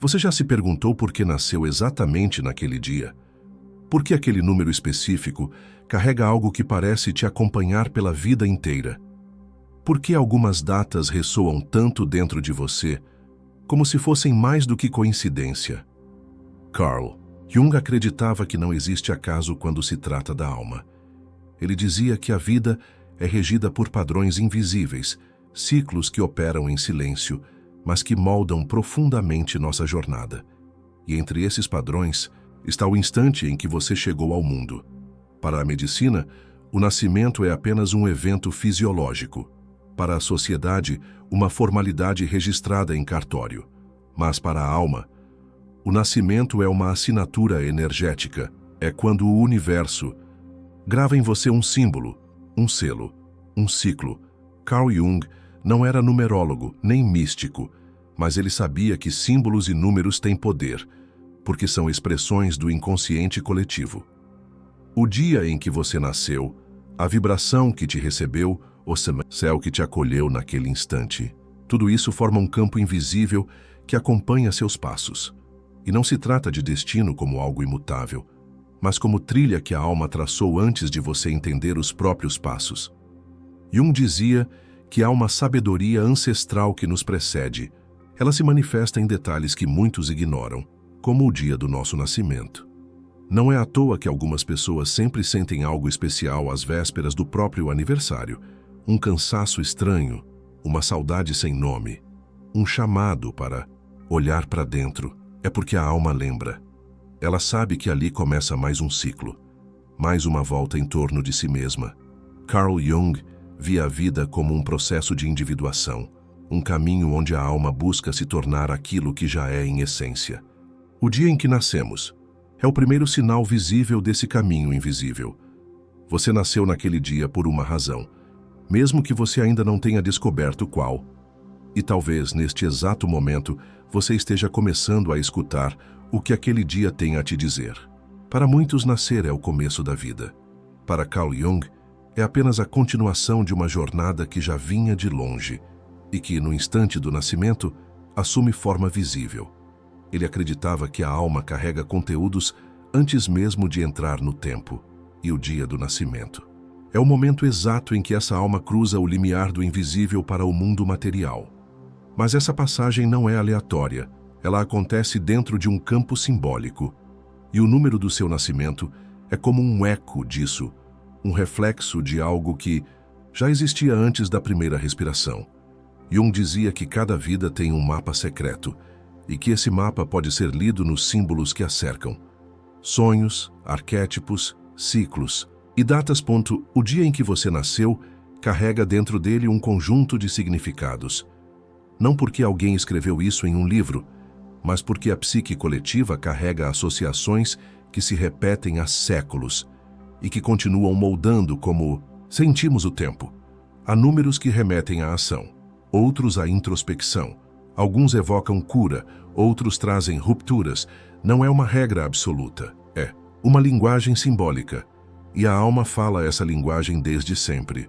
Você já se perguntou por que nasceu exatamente naquele dia? Por que aquele número específico carrega algo que parece te acompanhar pela vida inteira? Por que algumas datas ressoam tanto dentro de você, como se fossem mais do que coincidência? Carl Jung acreditava que não existe acaso quando se trata da alma. Ele dizia que a vida é regida por padrões invisíveis, ciclos que operam em silêncio, mas que moldam profundamente nossa jornada. E entre esses padrões está o instante em que você chegou ao mundo. Para a medicina, o nascimento é apenas um evento fisiológico. Para a sociedade, uma formalidade registrada em cartório. Mas para a alma, o nascimento é uma assinatura energética. É quando o universo grava em você um símbolo, um selo, um ciclo. Carl Jung não era numerólogo nem místico, mas ele sabia que símbolos e números têm poder, porque são expressões do inconsciente coletivo. O dia em que você nasceu, a vibração que te recebeu, o céu que te acolheu naquele instante, tudo isso forma um campo invisível que acompanha seus passos. E não se trata de destino como algo imutável, mas como trilha que a alma traçou antes de você entender os próprios passos. Jung dizia que há uma sabedoria ancestral que nos precede. Ela se manifesta em detalhes que muitos ignoram, como o dia do nosso nascimento. Não é à toa que algumas pessoas sempre sentem algo especial às vésperas do próprio aniversário, um cansaço estranho, uma saudade sem nome, um chamado para olhar para dentro. É porque a alma lembra. Ela sabe que ali começa mais um ciclo, mais uma volta em torno de si mesma. Carl Jung via a vida como um processo de individuação, um caminho onde a alma busca se tornar aquilo que já é em essência. O dia em que nascemos é o primeiro sinal visível desse caminho invisível. Você nasceu naquele dia por uma razão, mesmo que você ainda não tenha descoberto qual. E talvez, neste exato momento, você esteja começando a escutar o que aquele dia tem a te dizer. Para muitos, nascer é o começo da vida. Para Carl Jung, é apenas a continuação de uma jornada que já vinha de longe e que, no instante do nascimento, assume forma visível. Ele acreditava que a alma carrega conteúdos antes mesmo de entrar no tempo, e o dia do nascimento é o momento exato em que essa alma cruza o limiar do invisível para o mundo material. Mas essa passagem não é aleatória, ela acontece dentro de um campo simbólico, e o número do seu nascimento é como um eco disso, um reflexo de algo que já existia antes da primeira respiração. Jung dizia que cada vida tem um mapa secreto, e que esse mapa pode ser lido nos símbolos que a cercam. Sonhos, arquétipos, ciclos e datas. O dia em que você nasceu carrega dentro dele um conjunto de significados. Não porque alguém escreveu isso em um livro, mas porque a psique coletiva carrega associações que se repetem há séculos e que continuam moldando como sentimos o tempo. Há números que remetem à ação, outros à introspecção. Alguns evocam cura, outros trazem rupturas. Não é uma regra absoluta, é uma linguagem simbólica. E a alma fala essa linguagem desde sempre.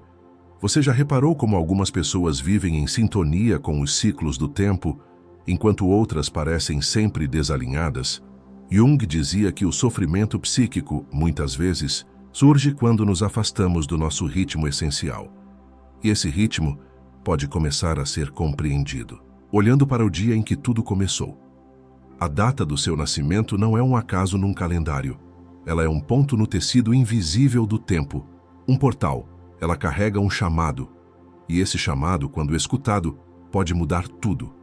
Você já reparou como algumas pessoas vivem em sintonia com os ciclos do tempo, enquanto outras parecem sempre desalinhadas? Jung dizia que o sofrimento psíquico, muitas vezes, surge quando nos afastamos do nosso ritmo essencial. E esse ritmo pode começar a ser compreendido olhando para o dia em que tudo começou. A data do seu nascimento não é um acaso num calendário. Ela é um ponto no tecido invisível do tempo, um portal. Ela carrega um chamado. E esse chamado, quando escutado, pode mudar tudo.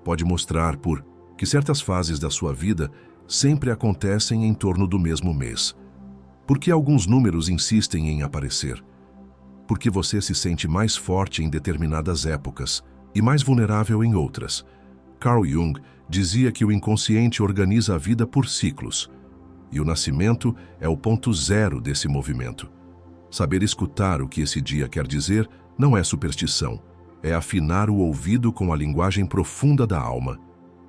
Pode mostrar por que certas fases da sua vida sempre acontecem em torno do mesmo mês. Por que alguns números insistem em aparecer? Porque você se sente mais forte em determinadas épocas e mais vulnerável em outras. Carl Jung dizia que o inconsciente organiza a vida por ciclos, e o nascimento é o ponto zero desse movimento. Saber escutar o que esse dia quer dizer não é superstição, é afinar o ouvido com a linguagem profunda da alma,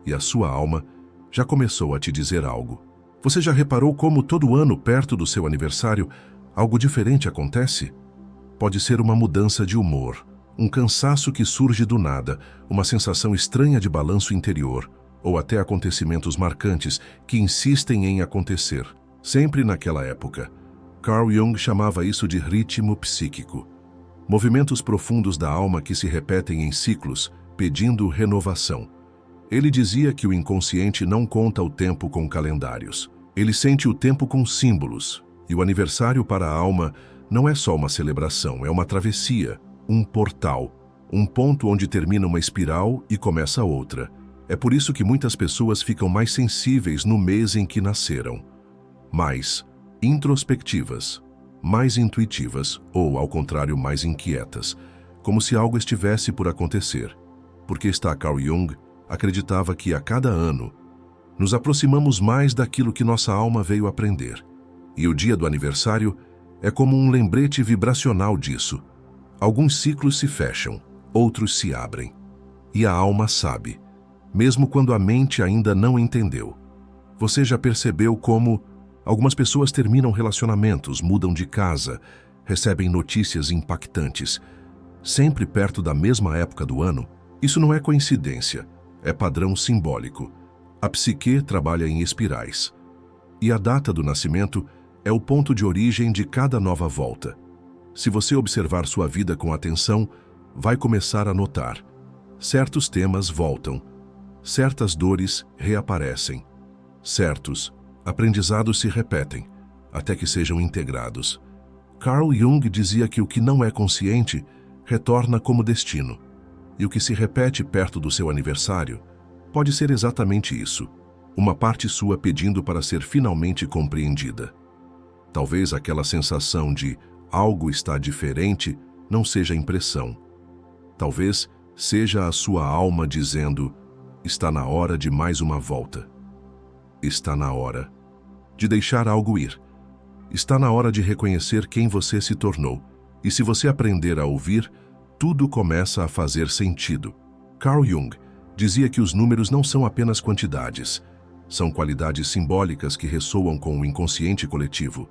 e a sua alma já começou a te dizer algo. Você já reparou como todo ano, perto do seu aniversário, algo diferente acontece? Pode ser uma mudança de humor, um cansaço que surge do nada, uma sensação estranha de balanço interior, ou até acontecimentos marcantes que insistem em acontecer, sempre naquela época. Carl Jung chamava isso de ritmo psíquico. Movimentos profundos da alma que se repetem em ciclos, pedindo renovação. Ele dizia que o inconsciente não conta o tempo com calendários. Ele sente o tempo com símbolos, e o aniversário para a alma não é só uma celebração, é uma travessia, um portal, um ponto onde termina uma espiral e começa outra. É por isso que muitas pessoas ficam mais sensíveis no mês em que nasceram, mais introspectivas, mais intuitivas ou, ao contrário, mais inquietas, como se algo estivesse por acontecer. Porque Carl Jung acreditava que a cada ano nos aproximamos mais daquilo que nossa alma veio aprender. E o dia do aniversário é como um lembrete vibracional disso. Alguns ciclos se fecham, outros se abrem. E a alma sabe, mesmo quando a mente ainda não entendeu. Você já percebeu como algumas pessoas terminam relacionamentos, mudam de casa, recebem notícias impactantes, sempre perto da mesma época do ano? Isso não é coincidência, é padrão simbólico. A psique trabalha em espirais. E a data do nascimento é o ponto de origem de cada nova volta. Se você observar sua vida com atenção, vai começar a notar. Certos temas voltam, certas dores reaparecem, certos aprendizados se repetem, até que sejam integrados. Carl Jung dizia que o que não é consciente retorna como destino, e o que se repete perto do seu aniversário pode ser exatamente isso, uma parte sua pedindo para ser finalmente compreendida. Talvez aquela sensação de algo está diferente não seja impressão. Talvez seja a sua alma dizendo: está na hora de mais uma volta. Está na hora de deixar algo ir. Está na hora de reconhecer quem você se tornou. E se você aprender a ouvir, tudo começa a fazer sentido. Carl Jung dizia que os números não são apenas quantidades, são qualidades simbólicas que ressoam com o inconsciente coletivo.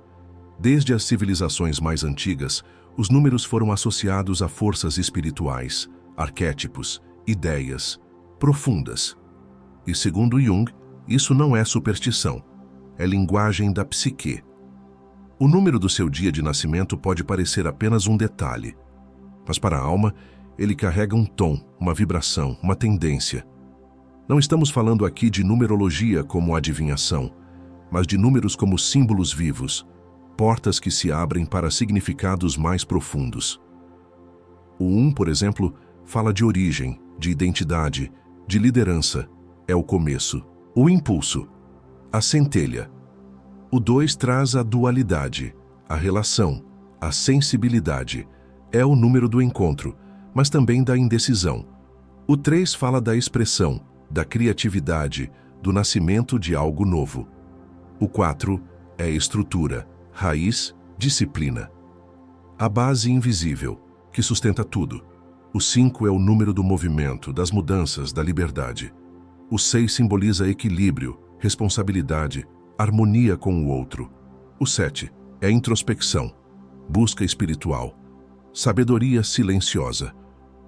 Desde as civilizações mais antigas, os números foram associados a forças espirituais, arquétipos, ideias profundas. E segundo Jung, isso não é superstição, é linguagem da psique. O número do seu dia de nascimento pode parecer apenas um detalhe, mas para a alma, ele carrega um tom, uma vibração, uma tendência. Não estamos falando aqui de numerologia como adivinhação, mas de números como símbolos vivos, portas que se abrem para significados mais profundos. O 1, por exemplo, fala de origem, de identidade, de liderança, é o começo. O impulso, a centelha. O 2 traz a dualidade, a relação, a sensibilidade. É o número do encontro, mas também da indecisão. O 3 fala da expressão, da criatividade, do nascimento de algo novo. O 4 é estrutura, raiz, disciplina. A base invisível, que sustenta tudo. O 5 é o número do movimento, das mudanças, da liberdade. O 6 simboliza equilíbrio, responsabilidade, harmonia com o outro. O 7 é introspecção, busca espiritual, sabedoria silenciosa.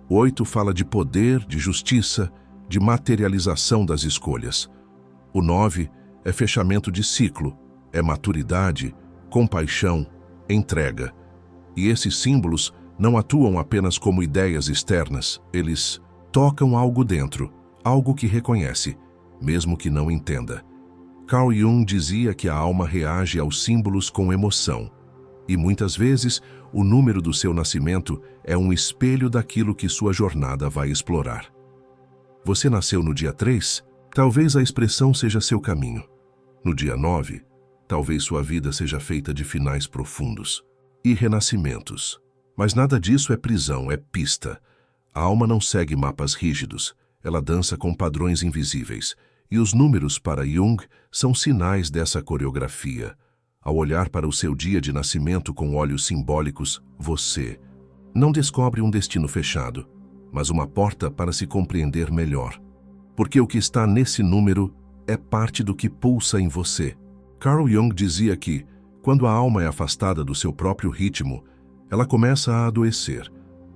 O 8 fala de poder, de justiça, de materialização das escolhas. O 9 é fechamento de ciclo, é maturidade, compaixão, entrega. E esses símbolos não atuam apenas como ideias externas, eles tocam algo dentro, algo que reconhece, mesmo que não entenda. Carl Jung dizia que a alma reage aos símbolos com emoção, e muitas vezes o número do seu nascimento é um espelho daquilo que sua jornada vai explorar. Você nasceu no dia 3? Talvez a expressão seja seu caminho. No dia 9, talvez sua vida seja feita de finais profundos e renascimentos. Mas nada disso é prisão, é pista. A alma não segue mapas rígidos, ela dança com padrões invisíveis, e os números para Jung são sinais dessa coreografia. Ao olhar para o seu dia de nascimento com olhos simbólicos, você não descobre um destino fechado, mas uma porta para se compreender melhor. Porque o que está nesse número é parte do que pulsa em você. Carl Jung dizia que, quando a alma é afastada do seu próprio ritmo, ela começa a adoecer,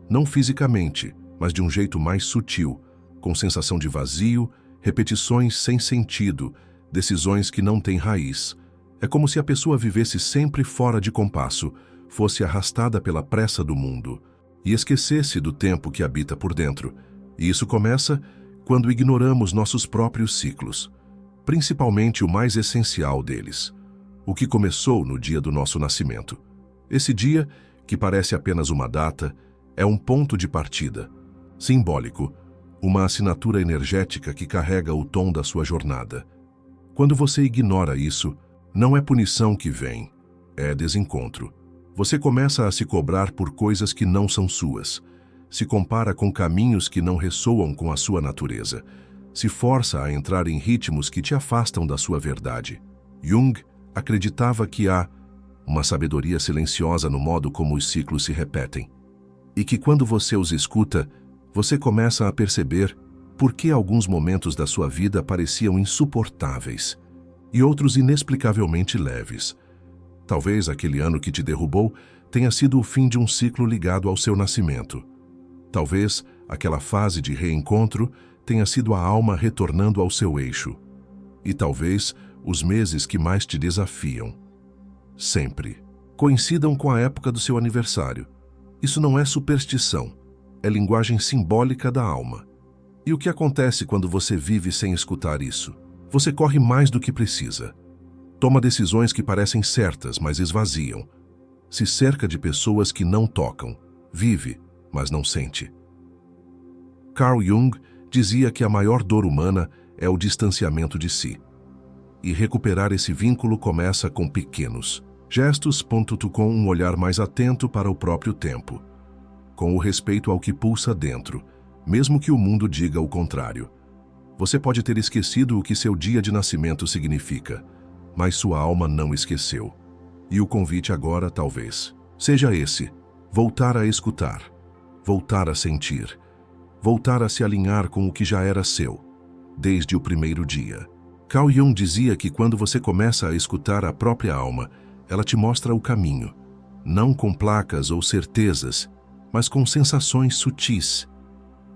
não fisicamente, mas de um jeito mais sutil, com sensação de vazio, repetições sem sentido, decisões que não têm raiz. É como se a pessoa vivesse sempre fora de compasso, fosse arrastada pela pressa do mundo e esquecesse do tempo que habita por dentro. E isso começa quando ignoramos nossos próprios ciclos, principalmente o mais essencial deles, o que começou no dia do nosso nascimento. Esse dia, que parece apenas uma data, é um ponto de partida, simbólico, uma assinatura energética que carrega o tom da sua jornada. Quando você ignora isso, não é punição que vem, é desencontro. Você começa a se cobrar por coisas que não são suas, se compara com caminhos que não ressoam com a sua natureza, se força a entrar em ritmos que te afastam da sua verdade. Jung acreditava que há uma sabedoria silenciosa no modo como os ciclos se repetem, e que quando você os escuta, você começa a perceber por que alguns momentos da sua vida pareciam insuportáveis e outros inexplicavelmente leves. Talvez aquele ano que te derrubou tenha sido o fim de um ciclo ligado ao seu nascimento. Talvez aquela fase de reencontro tenha sido a alma retornando ao seu eixo. E talvez os meses que mais te desafiam, sempre, coincidam com a época do seu aniversário. Isso não é superstição, é linguagem simbólica da alma. E o que acontece quando você vive sem escutar isso? Você corre mais do que precisa. Toma decisões que parecem certas, mas esvaziam. Se cerca de pessoas que não tocam. Vive, mas não sente. Carl Jung dizia que a maior dor humana é o distanciamento de si. E recuperar esse vínculo começa com pequenos gestos, com um olhar mais atento para o próprio tempo, com o respeito ao que pulsa dentro, mesmo que o mundo diga o contrário. Você pode ter esquecido o que seu dia de nascimento significa, mas sua alma não esqueceu. E o convite agora, talvez, seja esse: voltar a escutar, voltar a sentir, voltar a se alinhar com o que já era seu, desde o primeiro dia. Carl Jung dizia que quando você começa a escutar a própria alma, ela te mostra o caminho, não com placas ou certezas, mas com sensações sutis,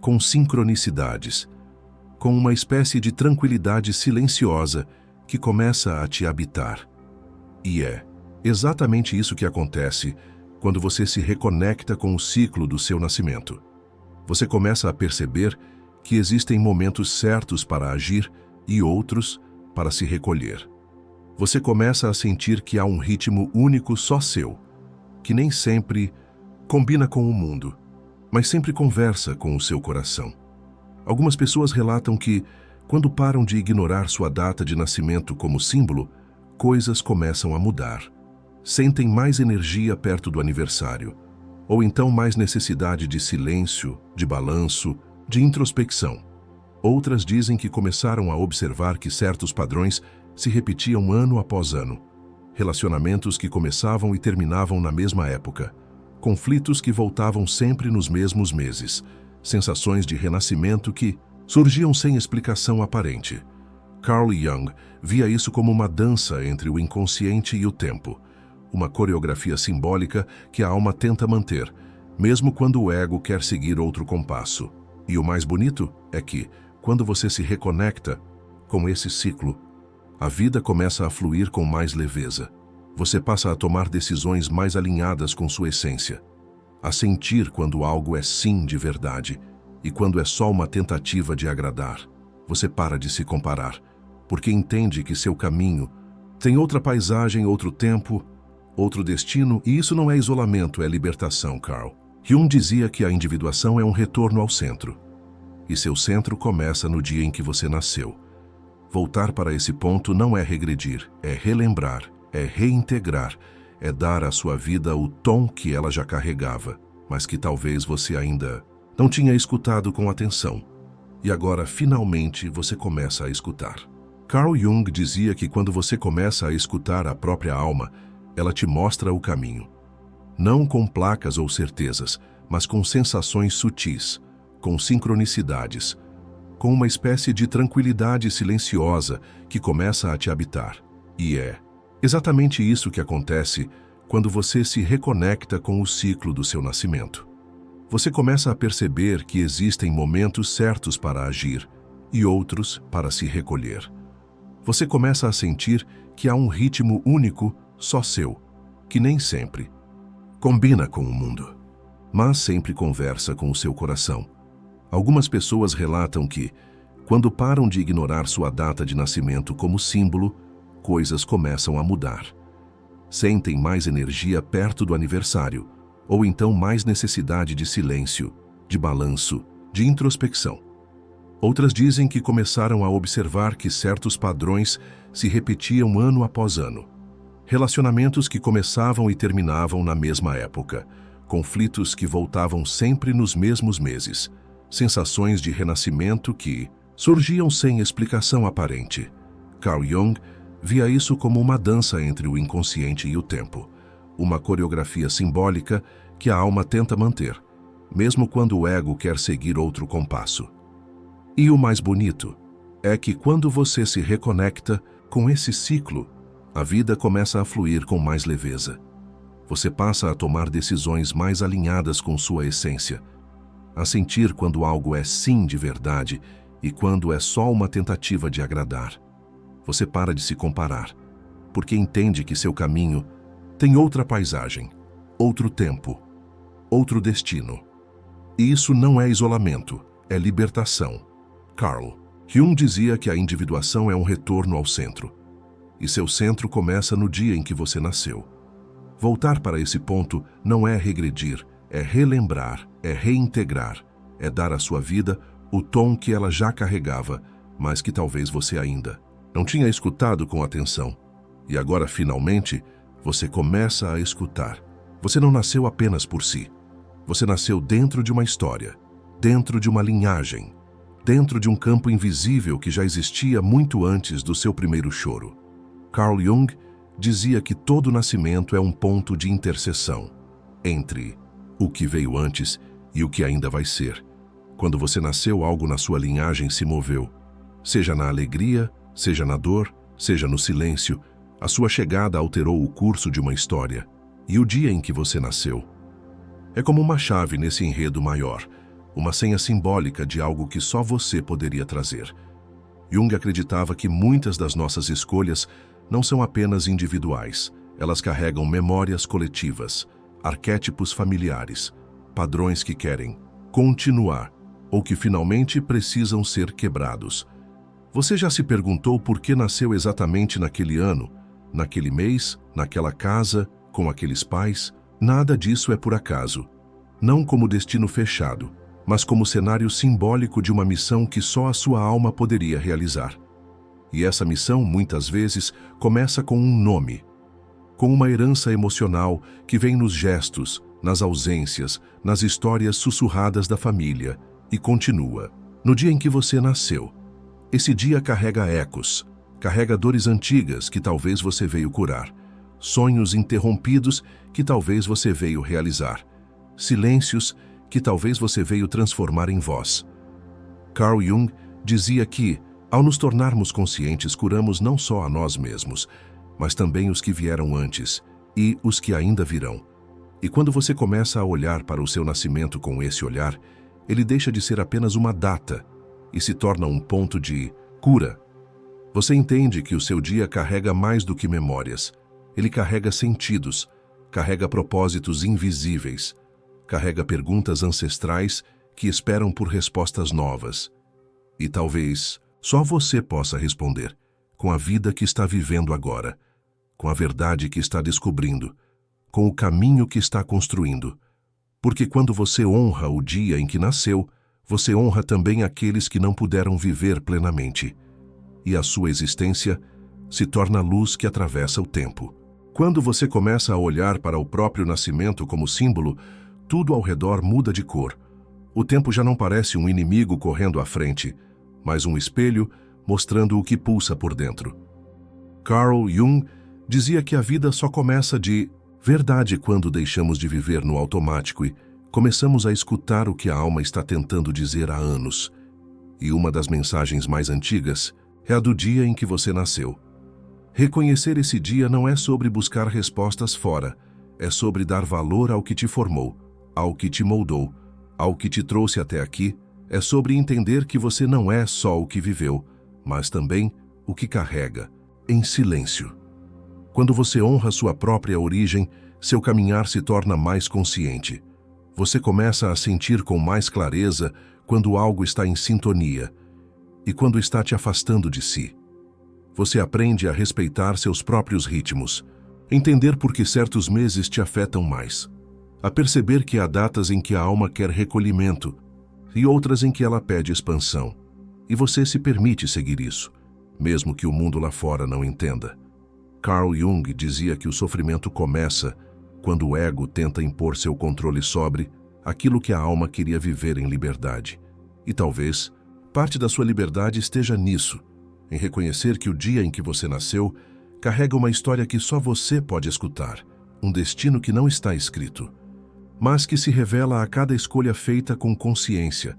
com sincronicidades, com uma espécie de tranquilidade silenciosa que começa a te habitar. E é exatamente isso que acontece quando você se reconecta com o ciclo do seu nascimento. Você começa a perceber que existem momentos certos para agir e outros para se recolher. Você começa a sentir que há um ritmo único só seu, que nem sempre combina com o mundo, mas sempre conversa com o seu coração. Algumas pessoas relatam que, quando param de ignorar sua data de nascimento como símbolo, coisas começam a mudar. Sentem mais energia perto do aniversário, ou então mais necessidade de silêncio, de balanço, de introspecção. Outras dizem que começaram a observar que certos padrões se repetiam ano após ano. Relacionamentos que começavam e terminavam na mesma época. Conflitos que voltavam sempre nos mesmos meses. Sensações de renascimento que surgiam sem explicação aparente. Carl Jung via isso como uma dança entre o inconsciente e o tempo. Uma coreografia simbólica que a alma tenta manter, mesmo quando o ego quer seguir outro compasso. E o mais bonito é que, quando você se reconecta com esse ciclo, a vida começa a fluir com mais leveza. Você passa a tomar decisões mais alinhadas com sua essência, a sentir quando algo é sim de verdade e quando é só uma tentativa de agradar. Você para de se comparar, porque entende que seu caminho tem outra paisagem, outro tempo, outro destino, e isso não é isolamento, é libertação, Carl. Jung dizia que a individuação é um retorno ao centro, e seu centro começa no dia em que você nasceu. Voltar para esse ponto não é regredir, é relembrar, é reintegrar, é dar à sua vida o tom que ela já carregava, mas que talvez você ainda não tinha escutado com atenção. E agora, finalmente, você começa a escutar. Carl Jung dizia que quando você começa a escutar a própria alma, ela te mostra o caminho. Não com placas ou certezas, mas com sensações sutis, com sincronicidades, com uma espécie de tranquilidade silenciosa que começa a te habitar. E é exatamente isso que acontece quando você se reconecta com o ciclo do seu nascimento. Você começa a perceber que existem momentos certos para agir e outros para se recolher. Você começa a sentir que há um ritmo único, só seu, que nem sempre combina com o mundo, mas sempre conversa com o seu coração. Algumas pessoas relatam que, quando param de ignorar sua data de nascimento como símbolo, coisas começam a mudar. Sentem mais energia perto do aniversário, ou então mais necessidade de silêncio, de balanço, de introspecção. Outras dizem que começaram a observar que certos padrões se repetiam ano após ano. Relacionamentos que começavam e terminavam na mesma época, conflitos que voltavam sempre nos mesmos meses, sensações de renascimento que surgiam sem explicação aparente. Carl Jung via isso como uma dança entre o inconsciente e o tempo, uma coreografia simbólica que a alma tenta manter, mesmo quando o ego quer seguir outro compasso. E o mais bonito é que quando você se reconecta com esse ciclo, a vida começa a fluir com mais leveza. Você passa a tomar decisões mais alinhadas com sua essência, a sentir quando algo é sim de verdade e quando é só uma tentativa de agradar. Você para de se comparar, porque entende que seu caminho tem outra paisagem, outro tempo, outro destino. E isso não é isolamento, é libertação. Carl Jung dizia que a individuação é um retorno ao centro, e seu centro começa no dia em que você nasceu. Voltar para esse ponto não é regredir, é relembrar, é reintegrar, é dar à sua vida o tom que ela já carregava, mas que talvez você ainda não tinha escutado com atenção. E agora, finalmente, você começa a escutar. Você não nasceu apenas por si. Você nasceu dentro de uma história, dentro de uma linhagem, dentro de um campo invisível que já existia muito antes do seu primeiro choro. Carl Jung dizia que todo nascimento é um ponto de interseção entre o que veio antes e o que ainda vai ser. Quando você nasceu, algo na sua linhagem se moveu, seja na alegria, seja na dor, seja no silêncio. A sua chegada alterou o curso de uma história e o dia em que você nasceu. É como uma chave nesse enredo maior, uma senha simbólica de algo que só você poderia trazer. Jung acreditava que muitas das nossas escolhas não são apenas individuais, elas carregam memórias coletivas, arquétipos familiares, padrões que querem continuar ou que finalmente precisam ser quebrados. Você já se perguntou por que nasceu exatamente naquele ano, naquele mês, naquela casa, com aqueles pais? Nada disso é por acaso. Não como destino fechado, mas como cenário simbólico de uma missão que só a sua alma poderia realizar. E essa missão, muitas vezes, começa com um nome, com uma herança emocional que vem nos gestos, nas ausências, nas histórias sussurradas da família, e continua. No dia em que você nasceu, esse dia carrega ecos, carrega dores antigas que talvez você veio curar, sonhos interrompidos que talvez você veio realizar, silêncios que talvez você veio transformar em voz. Carl Jung dizia que, ao nos tornarmos conscientes, curamos não só a nós mesmos, mas também os que vieram antes e os que ainda virão. E quando você começa a olhar para o seu nascimento com esse olhar, ele deixa de ser apenas uma data e se torna um ponto de cura. Você entende que o seu dia carrega mais do que memórias. Ele carrega sentidos, carrega propósitos invisíveis, carrega perguntas ancestrais que esperam por respostas novas. E talvez só você possa responder, com a vida que está vivendo agora, com a verdade que está descobrindo, com o caminho que está construindo. Porque quando você honra o dia em que nasceu, você honra também aqueles que não puderam viver plenamente. E a sua existência se torna a luz que atravessa o tempo. Quando você começa a olhar para o próprio nascimento como símbolo, tudo ao redor muda de cor. O tempo já não parece um inimigo correndo à frente, mas um espelho mostrando o que pulsa por dentro. Carl Jung dizia que a vida só começa de verdade quando deixamos de viver no automático e começamos a escutar o que a alma está tentando dizer há anos. E uma das mensagens mais antigas é a do dia em que você nasceu. Reconhecer esse dia não é sobre buscar respostas fora, é sobre dar valor ao que te formou, ao que te moldou, ao que te trouxe até aqui, É sobre entender que você não é só o que viveu, mas também o que carrega, em silêncio. Quando você honra sua própria origem, seu caminhar se torna mais consciente. Você começa a sentir com mais clareza quando algo está em sintonia e quando está te afastando de si. Você aprende a respeitar seus próprios ritmos, entender por que certos meses te afetam mais, a perceber que há datas em que a alma quer recolhimento e outras em que ela pede expansão, e você se permite seguir isso, mesmo que o mundo lá fora não entenda. Carl Jung dizia que o sofrimento começa quando o ego tenta impor seu controle sobre aquilo que a alma queria viver em liberdade. E talvez parte da sua liberdade esteja nisso, em reconhecer que o dia em que você nasceu carrega uma história que só você pode escutar, um destino que não está escrito, mas que se revela a cada escolha feita com consciência.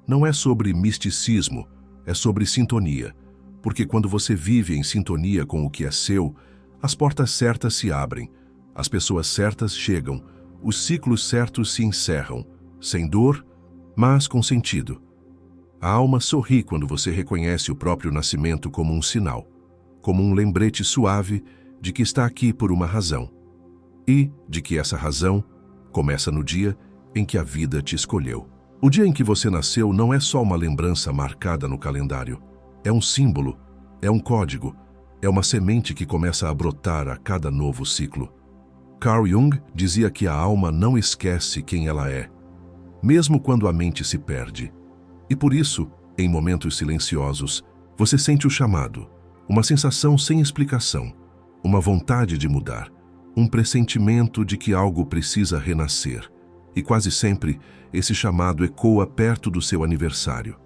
Não é sobre misticismo, é sobre sintonia, porque quando você vive em sintonia com o que é seu, as portas certas se abrem, as pessoas certas chegam, os ciclos certos se encerram, sem dor, mas com sentido. A alma sorri quando você reconhece o próprio nascimento como um sinal, como um lembrete suave de que está aqui por uma razão, e de que essa razão começa no dia em que a vida te escolheu. O dia em que você nasceu não é só uma lembrança marcada no calendário. É um símbolo, é um código, é uma semente que começa a brotar a cada novo ciclo. Carl Jung dizia que a alma não esquece quem ela é, mesmo quando a mente se perde. E por isso, em momentos silenciosos, você sente o chamado, uma sensação sem explicação, uma vontade de mudar, um pressentimento de que algo precisa renascer. E quase sempre, esse chamado ecoa perto do seu aniversário,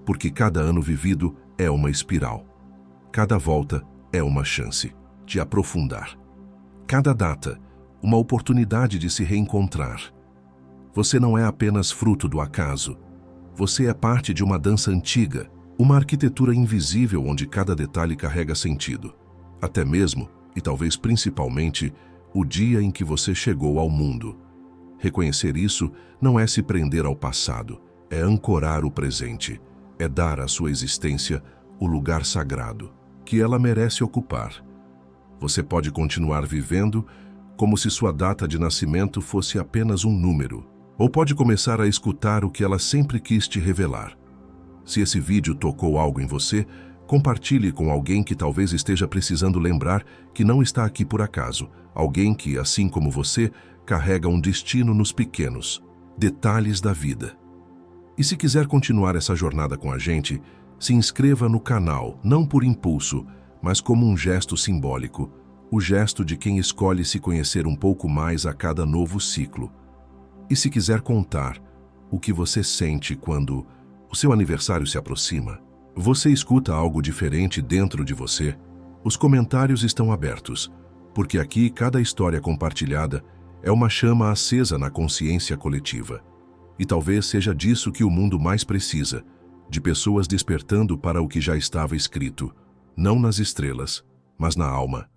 porque cada ano vivido é uma espiral. Cada volta é uma chance de aprofundar. Cada data, uma oportunidade de se reencontrar. Você não é apenas fruto do acaso. Você é parte de uma dança antiga, uma arquitetura invisível onde cada detalhe carrega sentido. Até mesmo, e talvez principalmente, o dia em que você chegou ao mundo. Reconhecer isso não é se prender ao passado, é ancorar o presente, é dar à sua existência o lugar sagrado que ela merece ocupar. Você pode continuar vivendo como se sua data de nascimento fosse apenas um número, ou pode começar a escutar o que ela sempre quis te revelar. Se esse vídeo tocou algo em você, compartilhe com alguém que talvez esteja precisando lembrar que não está aqui por acaso, alguém que, assim como você, carrega um destino nos pequenos detalhes da vida. E se quiser continuar essa jornada com a gente, se inscreva no canal, não por impulso, mas como um gesto simbólico, o gesto de quem escolhe se conhecer um pouco mais a cada novo ciclo. E se quiser contar o que você sente quando o seu aniversário se aproxima, você escuta algo diferente dentro de você, os comentários estão abertos, porque aqui cada história compartilhada é uma chama acesa na consciência coletiva. E talvez seja disso que o mundo mais precisa, de pessoas despertando para o que já estava escrito, não nas estrelas, mas na alma.